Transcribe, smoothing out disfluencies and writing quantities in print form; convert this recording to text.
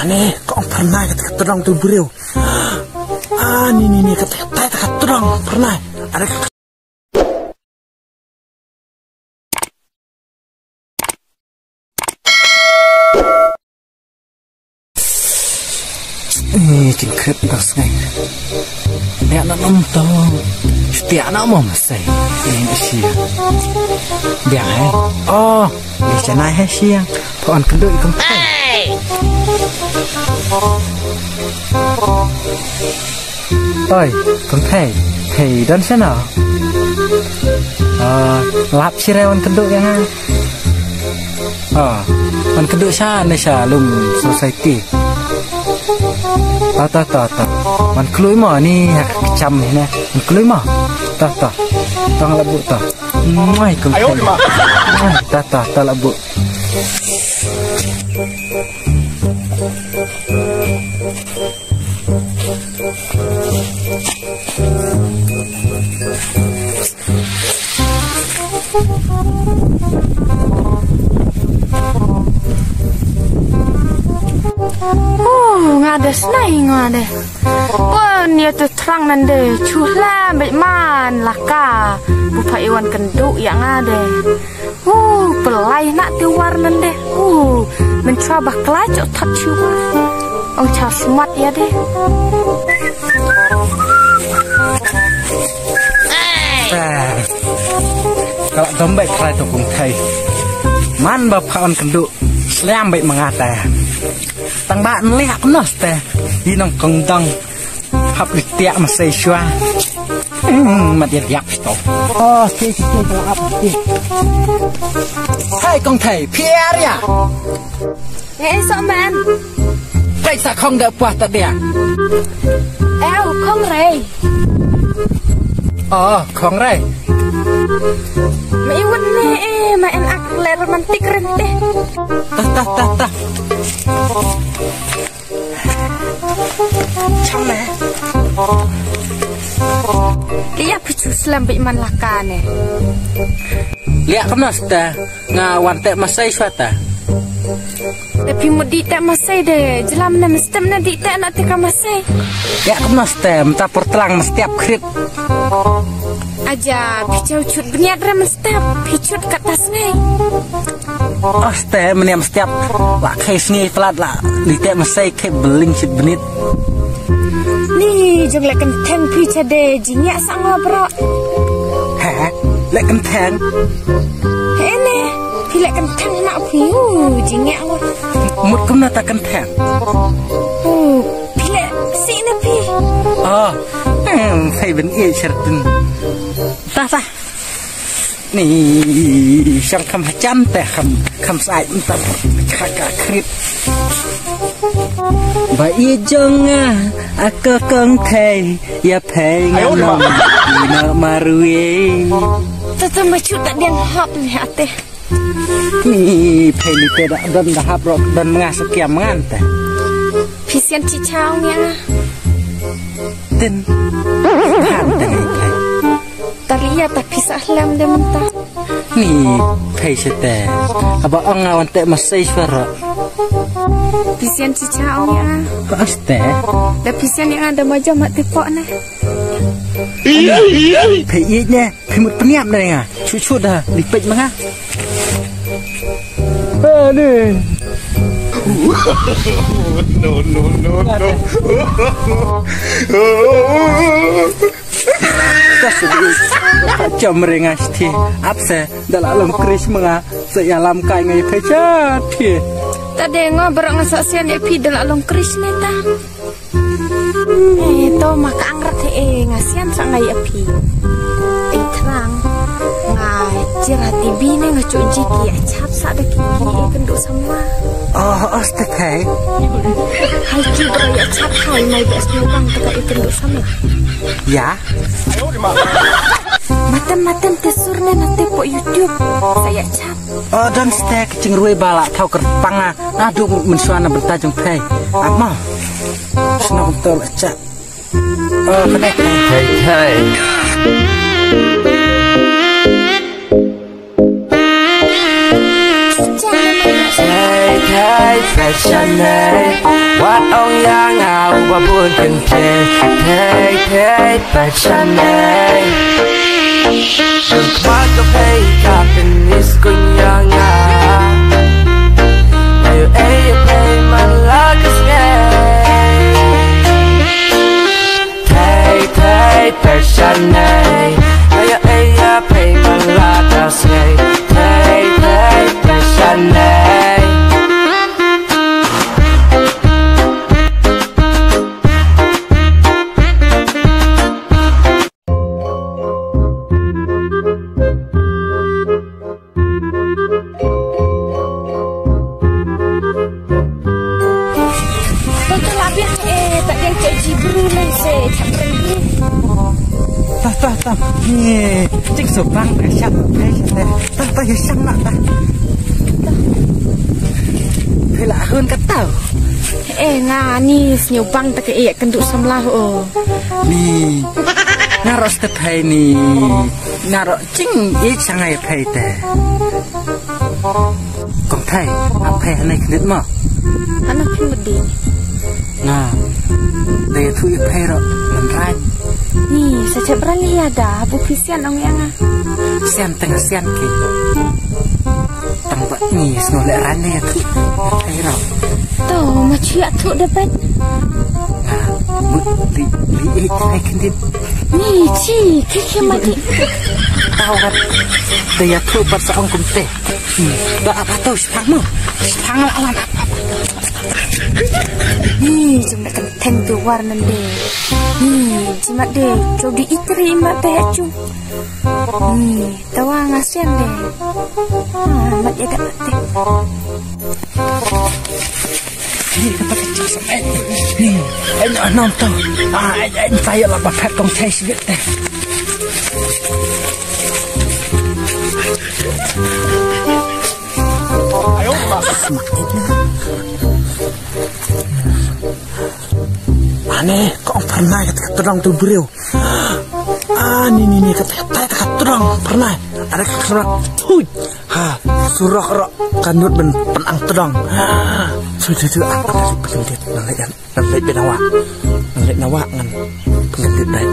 Aneh, kok pernah kata terang tu beliau. Ni kata terang pernah. Ada jengket dah sengai. Dia nak nonton. Setiap nak mau masai. Ini siang. Biar oh, dia jangan siang. Pohon kenduk ikut. Ôi, con thầy đến thế nào? Lap si rewan keduk yang man keduk sa ne sa lum society. Ta man klui mo ni kecam ni na. Man klui mo. Ta. Tang labu ta. Mai con thầy. Ta labu. Ngada senai ngada. Pun ya tu terang nande chuhla beman laka. Bupa iwan kenduk yang ada. Pelai nak tiwar nande. Mencoba kelacok tak cuba. Ong cah smart ya deh. Kalau dombek kelai tu pun thầy. Man bapak on kenduk slam baik mengata. Tang bạn lihat nos teh. Di nong kongdong. Hap tiak masai shua. Mat dia tiak tu. Si kalau apa si. Hai con thầy Pierre ya. Sao man? Tại sao không đợi qua ta đẻ? Không rầy. Không rầy. Mày iwan nè, mày ăn ạc lẹ romantic rin teh. Ta. Chong mẹ. Lihat picu selam man laka nè. Lihat kemas ta, ngawan tek masai suata. Tapi mudi tak masai deh, jelam na mesti na di tak nak tika masai. Ya kemas ta, minta pertelang setiap krip. Aja, picau cut berniat ram setiap picut kat tas ngai. Ste meniam setiap lah kes ngai pelat lah, di tek masai ke beling cut benit. Ni jong lek kenteng pica deh, jinyak sang ngobrol. Lek kenteng. Ini. Pilek kentang nak piu jingat lo. Mut kum nak kentang. Pilek si na pi. Phải bên kia certain. Ta. Ni sang kham cham teh kham sai entar kakak krip. Bai jong aku kong thầy ya phai ngam na marue. Tata macu tak dian hap ni ate. Ni phai tidak dan dahap rok dan mengasak kiam ngante. Pisian cicau nya. Tin. Taria tak pisah lam de mentah. Ni phai sete. Aba ngawan te masai suara. Pisian cicau nya. Paste. Da pisian yang ada majam mak tipok na. Phai nya, phai mut peniap na nga. Cucu dah lipet manga. Aduh. No. Jam merengas ti, apse dalam kris menga seyalam kai ngai pecah ti. Tadi ngobrol ngasasian epi dalam kris neta. To maka angrat ngasian sang ngai epi. Terang. Cerah tibi ni ngacu jiki acap sak dak kiki kenduk semua. Astaga. Hai kibra ya acap hai mai bes nyukang teka kenduk semua. Ya. Matem tesurnya nanti po YouTube. Saya cap. Dan stek cengrui balak kau kerpang aduh mensuana bertajung pay. Apa? Senang betul acap. Kena. Hai. Hai, ฉันไหนวัดองยางเอาว่าพูดกันเทแต่ฉันไหนจนคว้าก็เพย์กับเป็นนิสกุญยางาแต่อยู่เพย์มันลักสเกแต่ฉันไหนอย่าเพย์มันลักสเกแต่ฉันไหนตนี่จิกสุบังแต่ชับเพยแต่ตั้งยังช่างนักนะเพลาเฮินกันเต่างานี่เสียวบังตะเกียกันดุสำลานี่นารสเตเพยนี่นารจิงอีช่างไงเพยแต่กองไทยอาเพยในคณิตมั้งอันนั้นพิมพ์ดีน่าเดี๋ยวทุยเพยเรามันไรนี่secepat ni ada buku sian orang yang sian tengah sian ki tambah ni semua lerane tu ayo tu macam tu dapat li hai kendit ni ci kiki mati tahu kan dia tu pas seorang kumte dah apa tahu sepangmu sepang lawan ni cuma kenteng tu warna deh cuma deh jadi itri mak deh cu tawa ngasian deh mak jaga mati ni dapat kecil sampai ni nonton saya lah bapak kong saya sikit deh ayo semakin aneh kok pernah ketika terang tu beliau ni kata terang pernah ada surah surah rok kanut ben penang terang sudah apa dari pengendit nanti benawa ngan pengendit dai